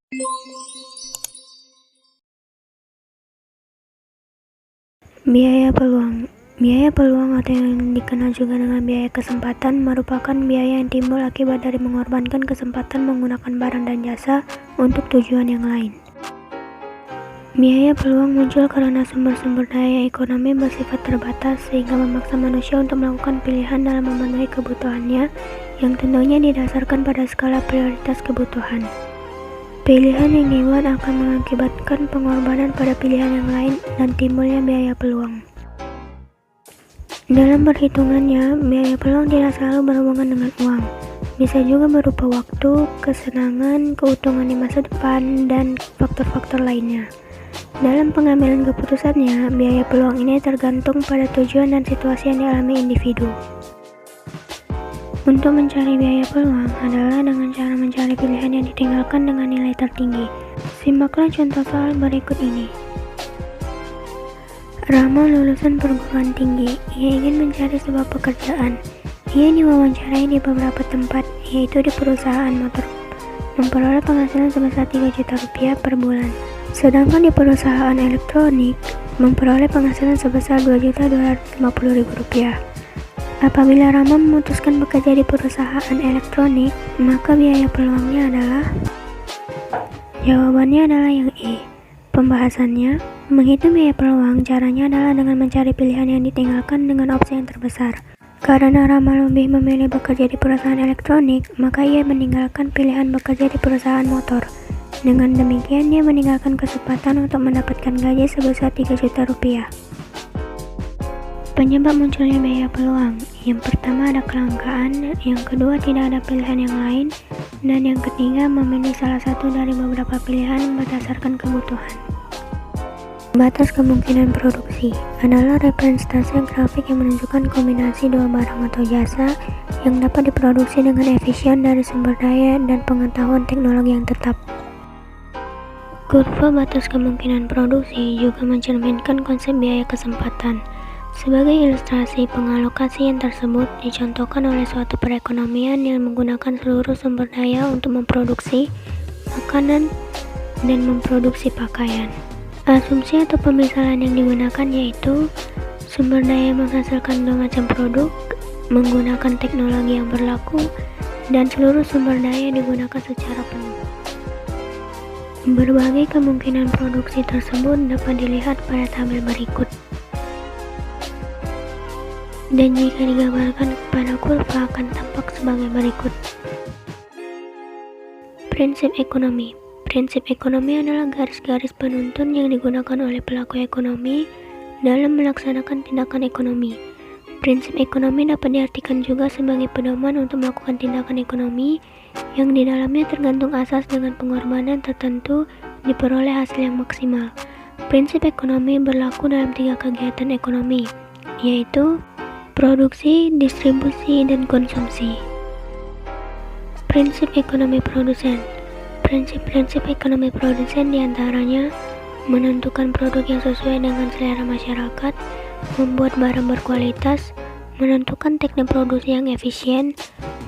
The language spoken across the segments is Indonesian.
Biaya peluang. Biaya peluang atau yang dikenal juga dengan biaya kesempatan merupakan biaya yang timbul akibat dari mengorbankan kesempatan menggunakan barang dan jasa untuk tujuan yang lain. Biaya peluang muncul karena sumber-sumber daya ekonomi bersifat terbatas sehingga memaksa manusia untuk melakukan pilihan dalam memenuhi kebutuhannya yang tentunya didasarkan pada skala prioritas kebutuhan. Pilihan yang dibuat akan mengakibatkan pengorbanan pada pilihan yang lain dan timbulnya biaya peluang. Dalam perhitungannya, biaya peluang tidak selalu berhubungan dengan uang. Bisa juga berupa waktu, kesenangan, keuntungan di masa depan, dan faktor-faktor lainnya. Dalam pengambilan keputusannya, biaya peluang ini tergantung pada tujuan dan situasi yang dialami individu. Untuk mencari biaya peluang adalah dengan cara mencari pilihan yang ditinggalkan dengan nilai tertinggi. Simaklah contoh soal berikut ini. Rama lulusan perguruan tinggi. Ia ingin mencari sebuah pekerjaan. Ia diwawancarai di beberapa tempat, yaitu di perusahaan motor, memperoleh penghasilan sebesar 3 juta rupiah per bulan. Sedangkan di perusahaan elektronik, memperoleh penghasilan sebesar 2.250.000 rupiah. Apabila Rama memutuskan bekerja di perusahaan elektronik, maka biaya peluangnya adalah? Jawabannya adalah yang E. Pembahasannya, menghitung biaya peluang caranya adalah dengan mencari pilihan yang ditinggalkan dengan opsi yang terbesar. Karena Rama lebih memilih bekerja di perusahaan elektronik, maka ia meninggalkan pilihan bekerja di perusahaan motor. Dengan demikian, dia meninggalkan kesempatan untuk mendapatkan gaji sebesar 3 juta rupiah. Penyebab munculnya biaya peluang. Yang pertama ada kelangkaan, yang kedua tidak ada pilihan yang lain, dan yang ketiga memilih salah satu dari beberapa pilihan berdasarkan kebutuhan. Batas kemungkinan produksi adalah representasi grafik yang menunjukkan kombinasi dua barang atau jasa yang dapat diproduksi dengan efisien dari sumber daya dan pengetahuan teknologi yang tetap. Kurva batas kemungkinan produksi juga mencerminkan konsep biaya kesempatan. Sebagai ilustrasi, pengalokasian tersebut dicontohkan oleh suatu perekonomian yang menggunakan seluruh sumber daya untuk memproduksi makanan dan memproduksi pakaian. Asumsi atau pemisalan yang digunakan yaitu sumber daya menghasilkan dua macam produk, menggunakan teknologi yang berlaku, dan seluruh sumber daya digunakan secara penuh. Berbagai kemungkinan produksi tersebut dapat dilihat pada tabel berikut. Dan jika digambarkan kepada kurva akan tampak sebagai berikut. Prinsip ekonomi. Prinsip ekonomi adalah garis-garis penuntun yang digunakan oleh pelaku ekonomi dalam melaksanakan tindakan ekonomi. Prinsip ekonomi dapat diartikan juga sebagai pedoman untuk melakukan tindakan ekonomi yang di dalamnya tergantung asas dengan pengorbanan tertentu diperoleh hasil yang maksimal. Prinsip ekonomi berlaku dalam 3 kegiatan ekonomi, yaitu produksi, distribusi, dan konsumsi. Prinsip ekonomi produsen. Prinsip-prinsip ekonomi produsen diantaranya menentukan produk yang sesuai dengan selera masyarakat, membuat barang berkualitas, menentukan teknik produksi yang efisien,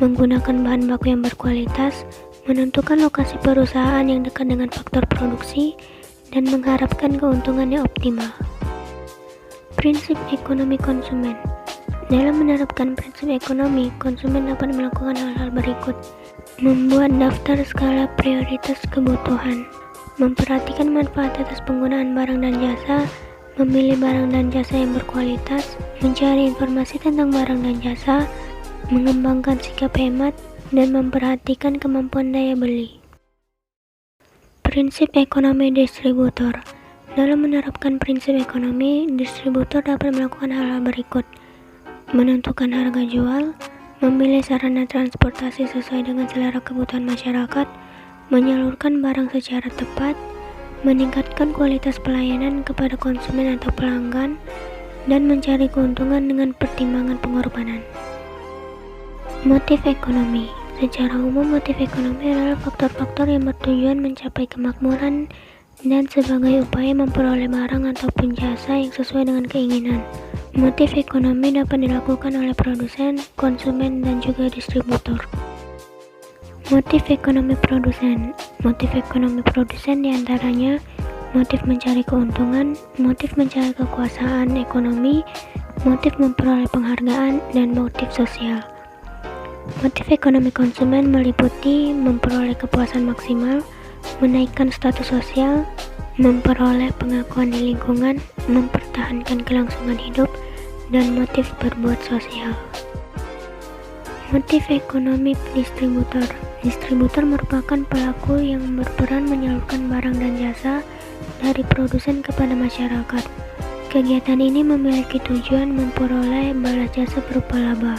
menggunakan bahan baku yang berkualitas, menentukan lokasi perusahaan yang dekat dengan faktor produksi, dan mengharapkan keuntungan yang optimal. Prinsip ekonomi konsumen. Dalam menerapkan prinsip ekonomi, konsumen dapat melakukan hal-hal berikut. Membuat daftar skala prioritas kebutuhan, memperhatikan manfaat atas penggunaan barang dan jasa, memilih barang dan jasa yang berkualitas, mencari informasi tentang barang dan jasa, mengembangkan sikap hemat, dan memperhatikan kemampuan daya beli. Prinsip ekonomi distributor. Dalam menerapkan prinsip ekonomi, distributor dapat melakukan hal-hal berikut. Menentukan harga jual, memilih sarana transportasi sesuai dengan selera kebutuhan masyarakat, menyalurkan barang secara tepat, meningkatkan kualitas pelayanan kepada konsumen atau pelanggan, dan mencari keuntungan dengan pertimbangan pengorbanan. Motif ekonomi. Secara umum, motif ekonomi adalah faktor-faktor yang bertujuan mencapai kemakmuran dan sebagai upaya memperoleh barang ataupun jasa yang sesuai dengan keinginan. Motif ekonomi dapat dilakukan oleh produsen, konsumen, dan juga distributor. Motif ekonomi produsen. Motif ekonomi produsen diantaranya motif mencari keuntungan, motif mencari kekuasaan ekonomi, motif memperoleh penghargaan, dan motif sosial. Motif ekonomi konsumen meliputi memperoleh kepuasan maksimal, menaikkan status sosial, memperoleh pengakuan di lingkungan, mempertahankan kelangsungan hidup, dan motif berbuat sosial. Motif ekonomi distributor. Distributor merupakan pelaku yang berperan menyalurkan barang dan jasa dari produsen kepada masyarakat. Kegiatan ini memiliki tujuan memperoleh balas jasa berupa laba.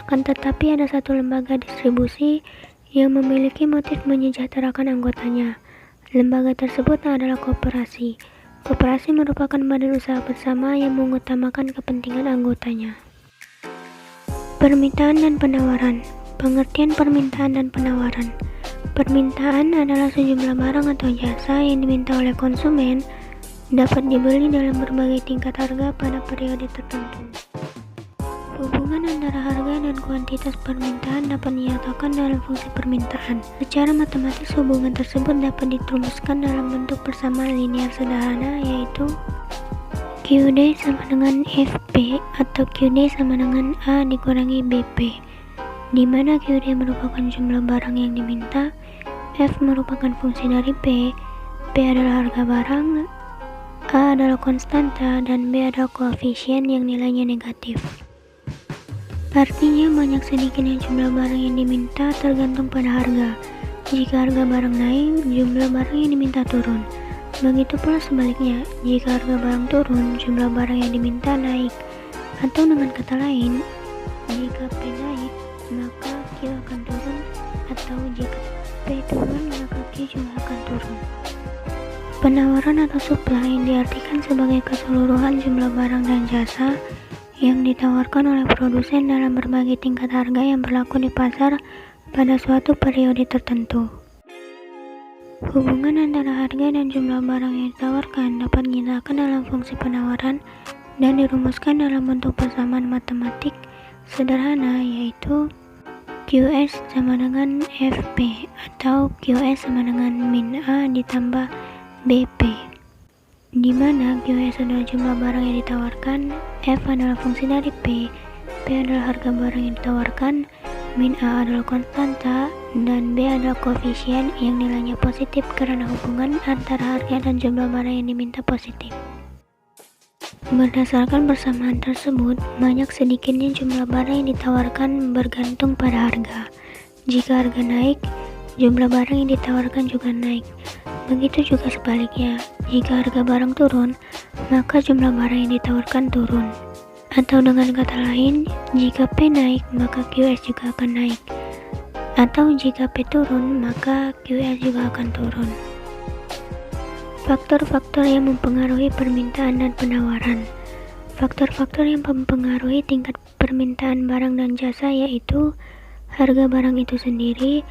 Akan tetapi ada satu lembaga distribusi yang memiliki motif menyejahterakan anggotanya. Lembaga tersebut adalah koperasi. Koperasi merupakan badan usaha bersama yang mengutamakan kepentingan anggotanya. Permintaan dan penawaran. Pengertian permintaan dan penawaran. Permintaan adalah sejumlah barang atau jasa yang diminta oleh konsumen dapat dibeli dalam berbagai tingkat harga pada periode tertentu. Hubungan antara harga dan kuantitas permintaan dapat dinyatakan dalam fungsi permintaan. Secara matematis, hubungan tersebut dapat dirumuskan dalam bentuk persamaan linear sederhana, yaitu QD sama dengan FP atau QD sama dengan A dikurangi BP, di mana QD merupakan jumlah barang yang diminta, F merupakan fungsi dari P adalah harga barang, A adalah konstanta, dan B adalah koefisien yang nilainya negatif. Artinya banyak sedikitnya jumlah barang yang diminta tergantung pada harga. Jika harga barang naik, jumlah barang yang diminta turun. Begitu pula sebaliknya, jika harga barang turun, jumlah barang yang diminta naik. Atau dengan kata lain, jika P naik, maka Q akan turun, atau jika P turun, maka Q juga akan turun. Penawaran atau supply diartikan sebagai keseluruhan jumlah barang dan jasa yang ditawarkan oleh produsen dalam berbagai tingkat harga yang berlaku di pasar pada suatu periode tertentu. Hubungan antara harga dan jumlah barang yang ditawarkan dapat dinyatakan dalam fungsi penawaran dan dirumuskan dalam bentuk persamaan matematik sederhana, yaitu QS sama dengan FP atau QS sama dengan min A ditambah BP, di mana QS adalah jumlah barang yang ditawarkan, F adalah fungsi dari P adalah harga barang yang ditawarkan, min A adalah konstanta, dan B adalah koefisien yang nilainya positif karena hubungan antara harga dan jumlah barang yang diminta positif. Berdasarkan persamaan tersebut, banyak sedikitnya jumlah barang yang ditawarkan bergantung pada harga. Jika harga naik, jumlah barang yang ditawarkan juga naik. Begitu juga sebaliknya, jika harga barang turun, maka jumlah barang yang ditawarkan turun. Atau dengan kata lain, jika P naik, maka QS juga akan naik. Atau jika P turun, maka QS juga akan turun. Faktor-faktor yang mempengaruhi permintaan dan penawaran. Faktor-faktor yang mempengaruhi tingkat permintaan barang dan jasa yaitu harga barang itu sendiri,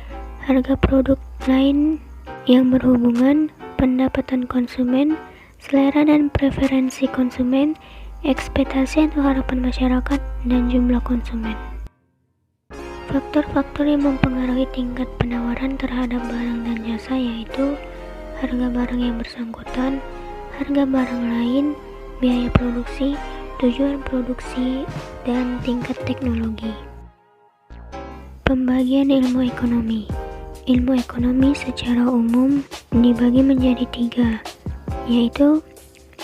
harga produk lain yang berhubungan, pendapatan konsumen, selera dan preferensi konsumen, ekspektasi atau harapan masyarakat, dan jumlah konsumen. Faktor-faktor yang mempengaruhi tingkat penawaran terhadap barang dan jasa yaitu harga barang yang bersangkutan, harga barang lain, biaya produksi, tujuan produksi, dan tingkat teknologi. Pembagian ilmu ekonomi. Ilmu ekonomi secara umum dibagi menjadi 3, yaitu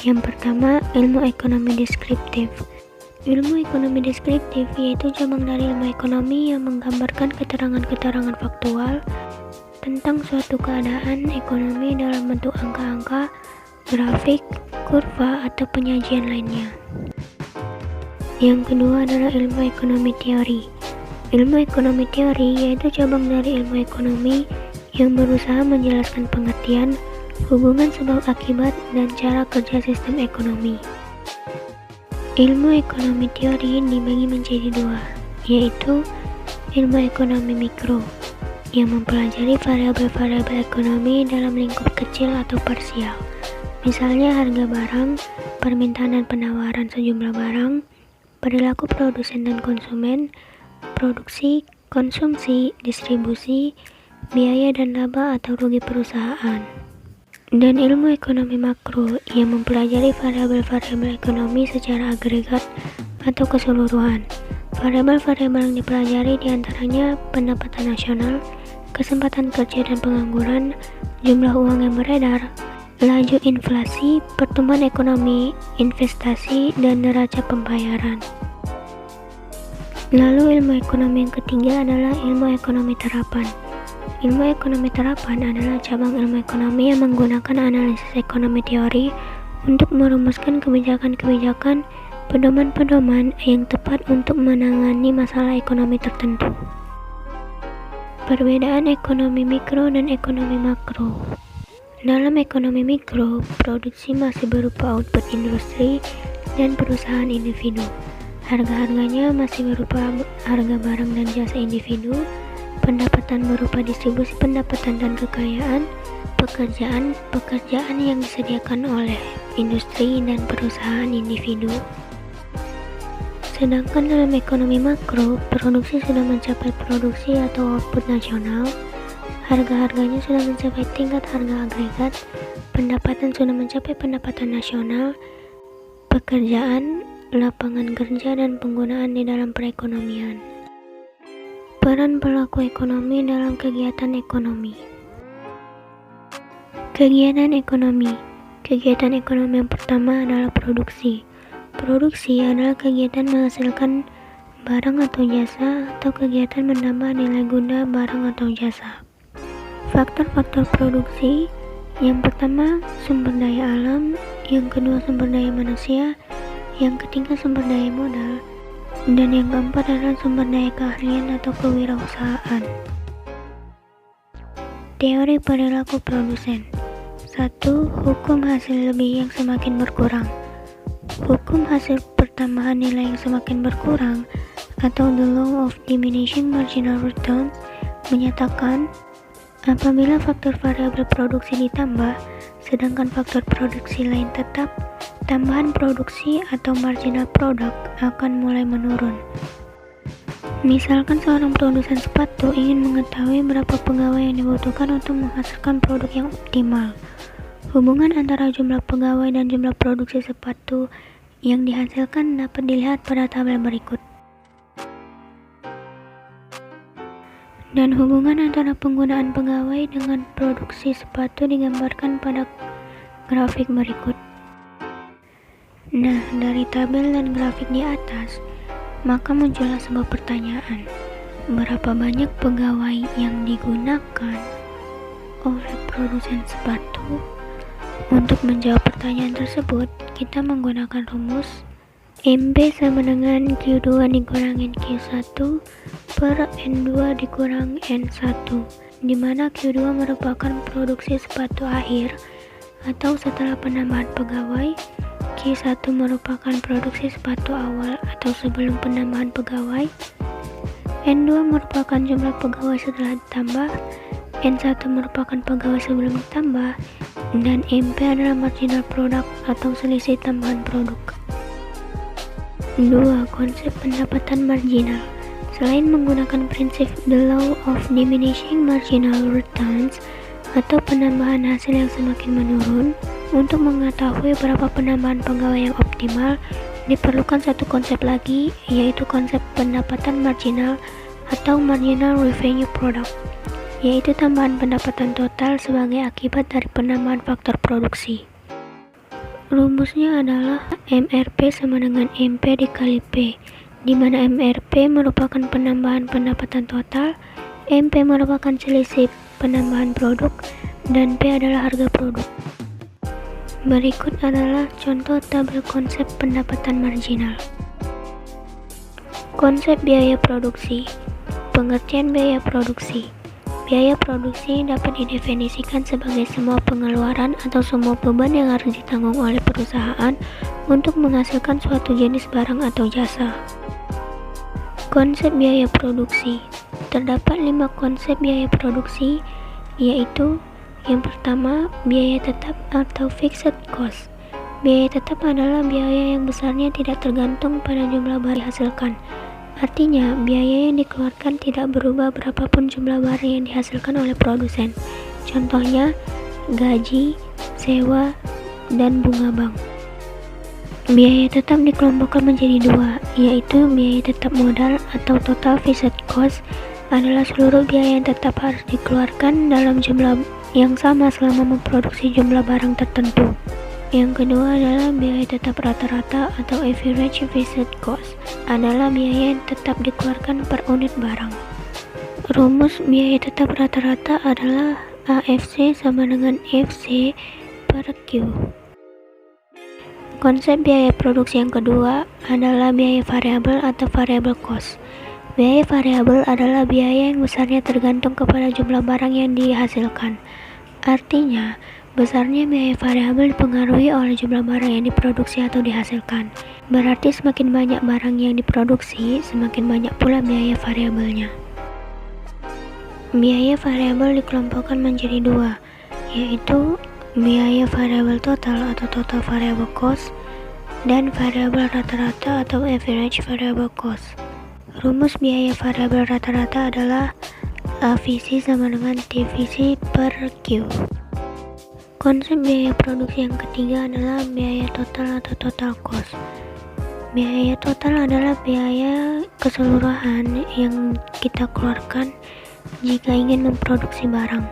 yang pertama, ilmu ekonomi deskriptif. Ilmu ekonomi deskriptif yaitu cabang dari ilmu ekonomi yang menggambarkan keterangan-keterangan faktual tentang suatu keadaan ekonomi dalam bentuk angka-angka, grafik, kurva, atau penyajian lainnya. Yang kedua adalah ilmu ekonomi teori. Ilmu ekonomi teori yaitu cabang dari ilmu ekonomi yang berusaha menjelaskan pengertian, hubungan sebab akibat, dan cara kerja sistem ekonomi. Ilmu ekonomi teori dibagi menjadi 2, yaitu ilmu ekonomi mikro yang mempelajari variabel-variabel ekonomi dalam lingkup kecil atau parsial. Misalnya harga barang, permintaan dan penawaran sejumlah barang, perilaku produsen dan konsumen, produksi, konsumsi, distribusi, biaya dan laba atau rugi perusahaan. Dan ilmu ekonomi makro yang mempelajari variabel-variabel ekonomi secara agregat atau keseluruhan. Variabel-variabel yang dipelajari diantaranya pendapatan nasional, kesempatan kerja dan pengangguran, jumlah uang yang beredar, laju inflasi, pertumbuhan ekonomi, investasi, dan neraca pembayaran. Lalu ilmu ekonomi yang ketiga adalah ilmu ekonomi terapan. Ilmu ekonomi terapan adalah cabang ilmu ekonomi yang menggunakan analisis ekonomi teori untuk merumuskan kebijakan-kebijakan, pedoman-pedoman yang tepat untuk menangani masalah ekonomi tertentu. Perbedaan ekonomi mikro dan ekonomi makro. Dalam ekonomi mikro, produksi masih berupa output industri dan perusahaan individu. Harga-harganya masih berupa harga barang dan jasa individu, pendapatan berupa distribusi pendapatan dan kekayaan, pekerjaan yang disediakan oleh industri dan perusahaan individu. Sedangkan dalam ekonomi makro, produksi sudah mencapai produksi atau output nasional, harga-harganya sudah mencapai tingkat harga agregat, pendapatan sudah mencapai pendapatan nasional, pekerjaan, lapangan kerja, dan penggunaan di dalam perekonomian. Peran pelaku ekonomi dalam kegiatan ekonomi. Kegiatan ekonomi. Kegiatan ekonomi yang pertama adalah produksi. Produksi adalah kegiatan menghasilkan barang atau jasa atau kegiatan menambah nilai guna barang atau jasa. Faktor-faktor produksi, yang pertama sumber daya alam, yang kedua sumber daya manusia, yang ketiga sumber daya modal, dan yang keempat adalah sumber daya keahlian atau kewirausahaan. Teori perilaku produsen. 1. Hukum hasil lebih yang semakin berkurang. Hukum hasil pertambahan nilai yang semakin berkurang atau the law of diminishing marginal returns menyatakan apabila faktor variabel produksi ditambah, sedangkan faktor produksi lain tetap, tambahan produksi atau marginal product akan mulai menurun. Misalkan seorang produsen sepatu ingin mengetahui berapa pegawai yang dibutuhkan untuk menghasilkan produk yang optimal. Hubungan antara jumlah pegawai dan jumlah produksi sepatu yang dihasilkan dapat dilihat pada tabel berikut. Dan hubungan antara penggunaan pegawai dengan produksi sepatu digambarkan pada grafik berikut. Nah, dari tabel dan grafik di atas, maka muncullah sebuah pertanyaan. Berapa banyak pegawai yang digunakan oleh produsen sepatu? Untuk menjawab pertanyaan tersebut, kita menggunakan rumus MB sama dengan Q2 dikurangin Q1 per N2 dikurang N1, di mana Q2 merupakan produksi sepatu akhir atau setelah penambahan pegawai, Q1 merupakan produksi sepatu awal atau sebelum penambahan pegawai, N2 merupakan jumlah pegawai setelah ditambah, N1 merupakan pegawai sebelum ditambah, dan MP adalah marginal product atau selisih tambahan produk. 2. Konsep pendapatan marginal. Selain menggunakan prinsip the law of diminishing marginal returns atau penambahan hasil yang semakin menurun, untuk mengetahui berapa penambahan pegawai yang optimal, diperlukan satu konsep lagi, yaitu konsep pendapatan marginal atau marginal revenue product, yaitu tambahan pendapatan total sebagai akibat dari penambahan faktor produksi. Rumusnya adalah MRP sama dengan MP dikali P, di mana MRP merupakan penambahan pendapatan total, MP merupakan selisih penambahan produk, dan P adalah harga produk. Berikut adalah contoh tabel konsep pendapatan marginal. Konsep biaya produksi. Pengertian biaya produksi. Biaya produksi dapat didefinisikan sebagai semua pengeluaran atau semua beban yang harus ditanggung oleh perusahaan untuk menghasilkan suatu jenis barang atau jasa. Konsep biaya produksi. Terdapat 5 konsep biaya produksi, yaitu yang pertama, biaya tetap atau fixed cost. Biaya tetap adalah biaya yang besarnya tidak tergantung pada jumlah barang dihasilkan. Artinya, biaya yang dikeluarkan tidak berubah berapapun jumlah barang yang dihasilkan oleh produsen. Contohnya, gaji, sewa, dan bunga bank. Biaya tetap dikelompokkan menjadi dua, yaitu biaya tetap modal atau total fixed cost adalah seluruh biaya yang tetap harus dikeluarkan dalam jumlah yang sama selama memproduksi jumlah barang tertentu. Yang kedua adalah biaya tetap rata-rata atau average fixed cost, adalah biaya yang tetap dikeluarkan per unit barang. Rumus biaya tetap rata-rata adalah AFC sama dengan FC per Q. Konsep biaya produksi yang kedua adalah biaya variabel atau variable cost. Biaya variabel adalah biaya yang besarnya tergantung kepada jumlah barang yang dihasilkan. Artinya, besarnya biaya variabel dipengaruhi oleh jumlah barang yang diproduksi atau dihasilkan. Berarti semakin banyak barang yang diproduksi, semakin banyak pula biaya variabelnya. Biaya variabel dikelompokkan menjadi dua, yaitu biaya variabel total atau total variable cost dan variabel rata-rata atau average variable cost. Rumus biaya variabel rata-rata adalah AVC sama dengan TVC per Q. Konsep biaya produksi yang ketiga adalah biaya total atau total cost. Biaya total adalah biaya keseluruhan yang kita keluarkan jika ingin memproduksi barang.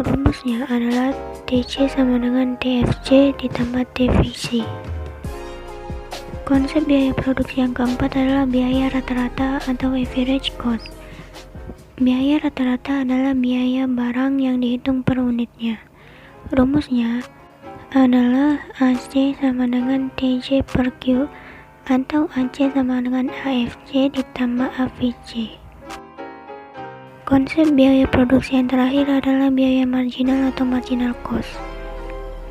Rumusnya adalah TC sama dengan TFC ditambah TVC. Konsep biaya produksi yang keempat adalah biaya rata-rata atau average cost. Biaya rata-rata adalah biaya barang yang dihitung per unitnya. Rumusnya adalah AC sama dengan TC per Q atau AC sama dengan AFC ditambah AVC. Konsep biaya produksi yang terakhir adalah biaya marginal atau marginal cost.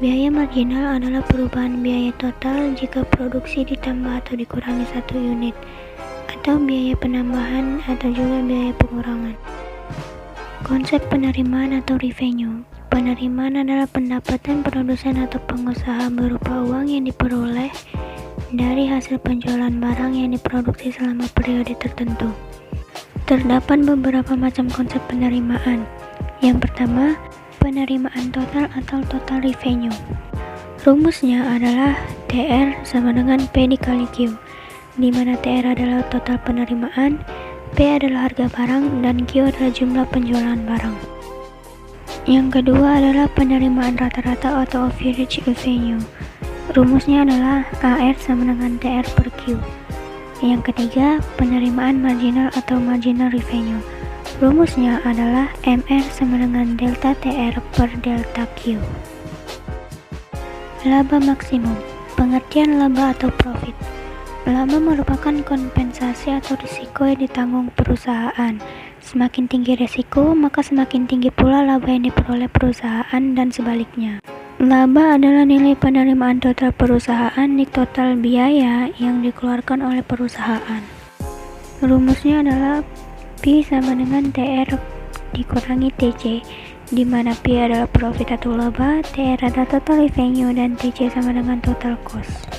Biaya marginal adalah perubahan biaya total jika produksi ditambah atau dikurangi 1 unit, atau biaya penambahan atau juga biaya pengurangan. Konsep penerimaan atau revenue. Penerimaan adalah pendapatan produsen atau pengusaha berupa uang yang diperoleh dari hasil penjualan barang yang diproduksi selama periode tertentu. Terdapat beberapa macam konsep penerimaan. Yang pertama, penerimaan total atau total revenue. Rumusnya adalah TR sama dengan P dikali Q, di mana TR adalah total penerimaan, P adalah harga barang, dan Q adalah jumlah penjualan barang. Yang kedua adalah penerimaan rata-rata atau average revenue. Rumusnya adalah AR sama dengan TR per Q. Yang ketiga, penerimaan marginal atau marginal revenue. Rumusnya adalah MR sama dengan delta TR per delta Q. Laba maksimum. Pengertian laba atau profit. Laba merupakan kompensasi atau risiko yang ditanggung perusahaan. Semakin tinggi risiko, maka semakin tinggi pula laba yang diperoleh perusahaan dan sebaliknya. Laba adalah nilai penerimaan total perusahaan di total biaya yang dikeluarkan oleh perusahaan. Rumusnya adalah P sama dengan TR dikurangi TC, di mana P adalah profit atau laba, TR adalah total revenue, dan TC sama dengan total cost.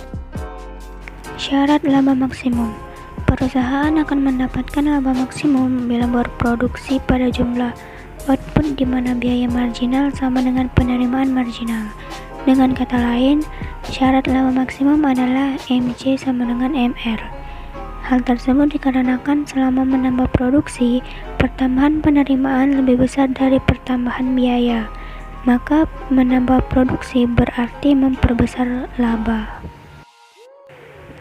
Syarat laba maksimum. Perusahaan akan mendapatkan laba maksimum bila berproduksi pada jumlah output di mana biaya marginal sama dengan penerimaan marginal. Dengan kata lain, syarat laba maksimum adalah MC sama dengan MR. Hal tersebut dikarenakan selama menambah produksi, pertambahan penerimaan lebih besar dari pertambahan biaya. Maka menambah produksi berarti memperbesar laba.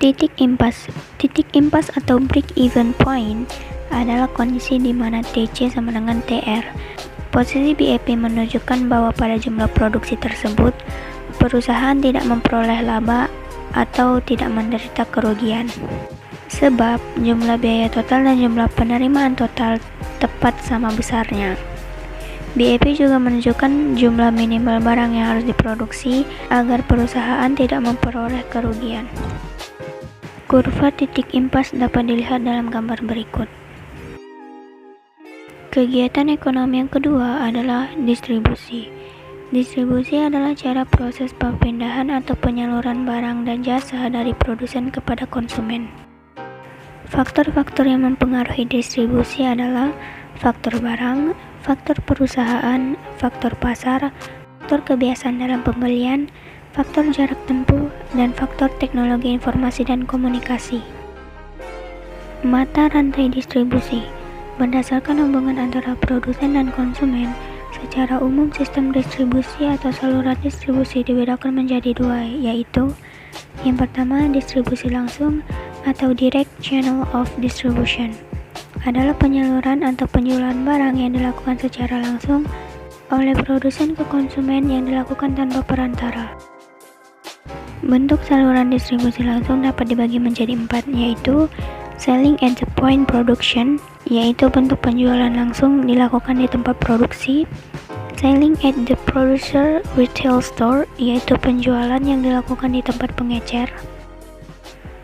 Titik impas. Titik impas atau break-even point adalah kondisi di mana TC sama dengan TR. Posisi BEP menunjukkan bahwa pada jumlah produksi tersebut, perusahaan tidak memperoleh laba atau tidak menderita kerugian. Sebab jumlah biaya total dan jumlah penerimaan total tepat sama besarnya. BEP juga menunjukkan jumlah minimal barang yang harus diproduksi agar perusahaan tidak memperoleh kerugian. Kurva titik impas dapat dilihat dalam gambar berikut. Kegiatan ekonomi yang kedua adalah distribusi. Distribusi adalah cara proses perpindahan atau penyaluran barang dan jasa dari produsen kepada konsumen. Faktor-faktor yang mempengaruhi distribusi adalah faktor barang, faktor perusahaan, faktor pasar, faktor kebiasaan dalam pembelian, faktor jarak tempuh, dan faktor teknologi informasi dan komunikasi. Mata rantai distribusi. Berdasarkan hubungan antara produsen dan konsumen, secara umum sistem distribusi atau saluran distribusi dibedakan menjadi dua, yaitu yang pertama, distribusi langsung atau direct channel of distribution adalah penyaluran atau penjualan barang yang dilakukan secara langsung oleh produsen ke konsumen yang dilakukan tanpa perantara. Bentuk saluran distribusi langsung dapat dibagi menjadi 4, yaitu selling at the point production, yaitu bentuk penjualan langsung dilakukan di tempat produksi. Selling at the producer retail store, yaitu penjualan yang dilakukan di tempat pengecer.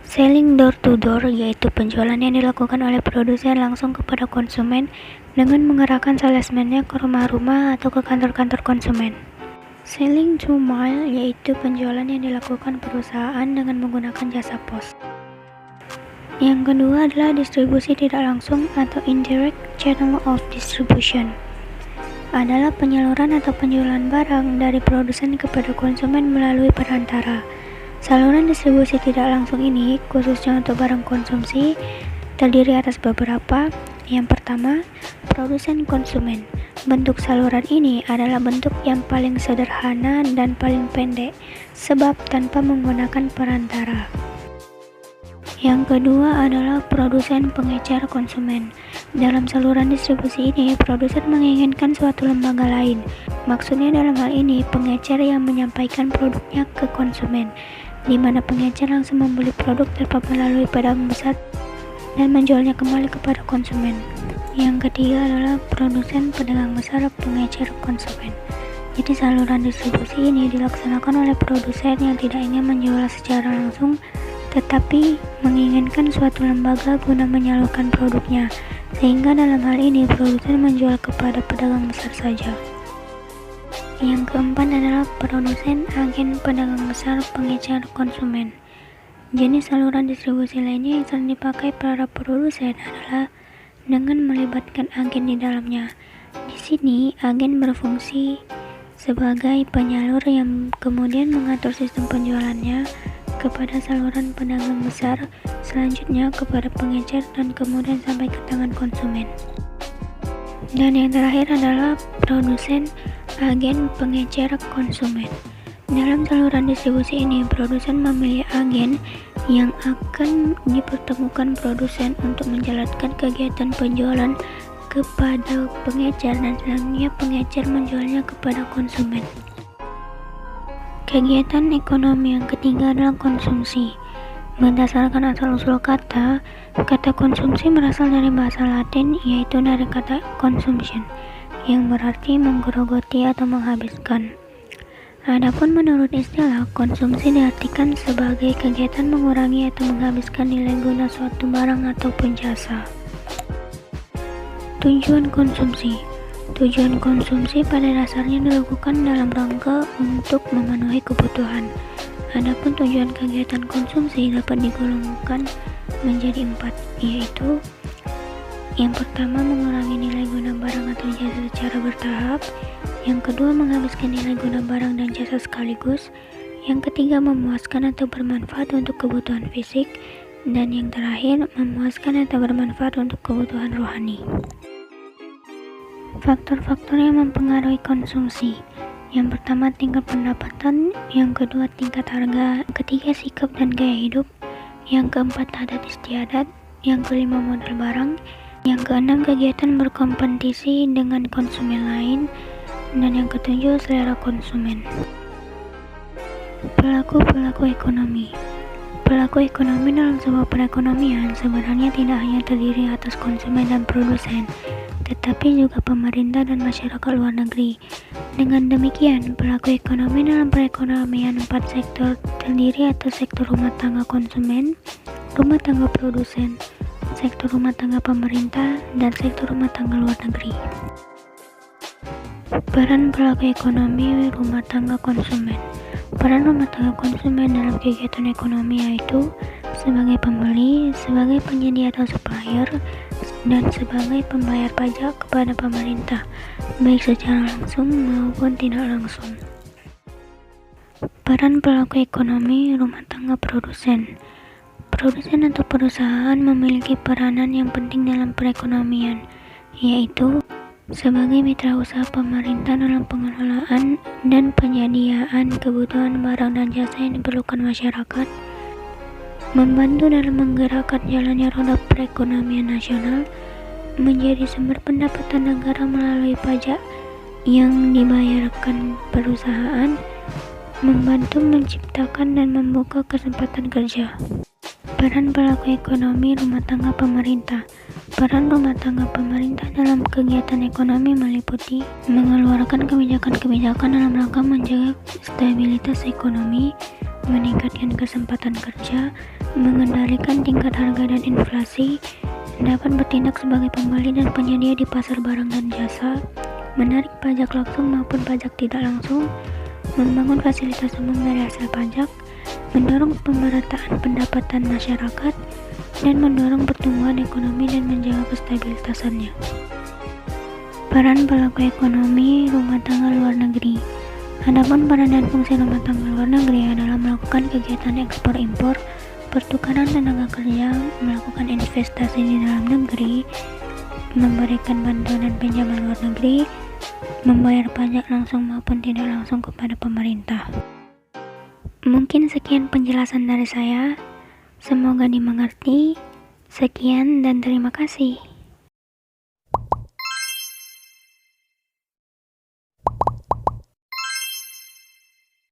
Selling door to door, yaitu penjualan yang dilakukan oleh produsen langsung kepada konsumen dengan mengerahkan salesman-nya ke rumah-rumah atau ke kantor-kantor konsumen. Selling to mile, yaitu penjualan yang dilakukan perusahaan dengan menggunakan jasa pos. Yang kedua adalah distribusi tidak langsung atau indirect channel of distribution, adalah penyaluran atau penjualan barang dari produsen kepada konsumen melalui perantara. Saluran distribusi tidak langsung ini, khususnya untuk barang konsumsi, terdiri atas beberapa. Yang pertama, produsen konsumen. Bentuk saluran ini adalah bentuk yang paling sederhana dan paling pendek, sebab tanpa menggunakan perantara. Yang kedua adalah produsen pengecer konsumen. Dalam saluran distribusi ini, produsen menginginkan suatu lembaga lain. Maksudnya dalam hal ini, pengecer yang menyampaikan produknya ke konsumen, di mana pengecer langsung membeli produk tanpa melalui pedagang besar dan menjualnya kembali kepada konsumen. Yang ketiga adalah produsen pedagang besar pengecer konsumen. Jadi saluran distribusi ini dilaksanakan oleh produsen yang tidak ingin menjual secara langsung, tetapi menginginkan suatu lembaga guna menyalurkan produknya, sehingga dalam hal ini produsen menjual kepada pedagang besar saja. Yang keempat adalah produsen agen pedagang besar pengecer konsumen. Jenis saluran distribusi lainnya yang sering dipakai para produsen adalah dengan melibatkan agen di dalamnya. Di sini agen berfungsi sebagai penyalur yang kemudian mengatur sistem penjualannya kepada saluran pedagang besar, selanjutnya kepada pengecer, dan kemudian sampai ke tangan konsumen. Dan yang terakhir adalah produsen agen pengecer konsumen. Dalam saluran distribusi ini, produsen memilih agen yang akan dipertemukan produsen untuk menjalankan kegiatan penjualan kepada pengecer, dan selanjutnya pengecer menjualnya kepada konsumen. Kegiatan ekonomi yang ketiga adalah konsumsi. Berdasarkan asal-usul kata konsumsi berasal dari bahasa Latin, yaitu dari kata consumption, yang berarti menggerogoti atau menghabiskan. Adapun menurut istilah, konsumsi diartikan sebagai kegiatan mengurangi atau menghabiskan nilai guna suatu barang ataupun jasa. Tujuan konsumsi. Tujuan konsumsi pada dasarnya dilakukan dalam rangka untuk memenuhi kebutuhan. Adapun tujuan kegiatan konsumsi dapat digolongkan menjadi 4, yaitu yang pertama, mengurangi nilai guna barang atau jasa secara bertahap. Yang kedua, menghabiskan nilai guna barang dan jasa sekaligus. Yang ketiga, memuaskan atau bermanfaat untuk kebutuhan fisik. Dan yang terakhir, memuaskan atau bermanfaat untuk kebutuhan rohani. Faktor-faktor yang mempengaruhi konsumsi. Yang pertama, tingkat pendapatan. Yang kedua, tingkat harga. Yang ketiga, sikap dan gaya hidup. Yang keempat, adat istiadat. Yang kelima, modal barang. Yang keenam, kegiatan berkompetisi dengan konsumen lain. Dan yang ketujuh, selera konsumen. Pelaku ekonomi. Pelaku ekonomi dalam sebuah perekonomian sebenarnya tidak hanya terdiri atas konsumen dan produsen, tetapi juga pemerintah dan masyarakat luar negeri. Dengan demikian, pelaku ekonomi dalam perekonomian 4 sektor terdiri atas sektor rumah tangga konsumen, rumah tangga produsen, sektor rumah tangga pemerintah, dan sektor rumah tangga luar negeri. Peran pelaku ekonomi rumah tangga konsumen. Peran rumah tangga konsumen dalam kegiatan ekonomi yaitu sebagai pembeli, sebagai penyedia atau supplier, dan sebagai pembayar pajak kepada pemerintah, baik secara langsung maupun tidak langsung. Peran pelaku ekonomi rumah tangga produsen. Produsen atau perusahaan memiliki peranan yang penting dalam perekonomian, yaitu sebagai mitra usaha pemerintah dalam pengelolaan dan penyediaan kebutuhan barang dan jasa yang diperlukan masyarakat, membantu dalam menggerakkan jalannya roda perekonomian nasional, menjadi sumber pendapatan negara melalui pajak yang dibayarkan perusahaan, membantu menciptakan dan membuka kesempatan kerja. Peran pelaku ekonomi rumah tangga pemerintah. Peran rumah tangga pemerintah dalam kegiatan ekonomi meliputi mengeluarkan kebijakan-kebijakan dalam rangka menjaga stabilitas ekonomi, meningkatkan kesempatan kerja, mengendalikan tingkat harga dan inflasi, dapat bertindak sebagai pembeli dan penyedia di pasar barang dan jasa, menarik pajak langsung maupun pajak tidak langsung, membangun fasilitas umum dari hasil pajak, mendorong pemerataan pendapatan masyarakat, dan mendorong pertumbuhan ekonomi dan menjaga kestabilitasannya. Peran pelaku ekonomi rumah tangga luar negeri. Adapun peran dan fungsi rumah tangga luar negeri adalah melakukan kegiatan ekspor-impor, pertukaran tenaga kerja, melakukan investasi di dalam negeri, memberikan bantuan dan pinjaman luar negeri, membayar pajak langsung maupun tidak langsung kepada pemerintah. Mungkin sekian penjelasan dari saya. Semoga dimengerti. Sekian dan terima kasih.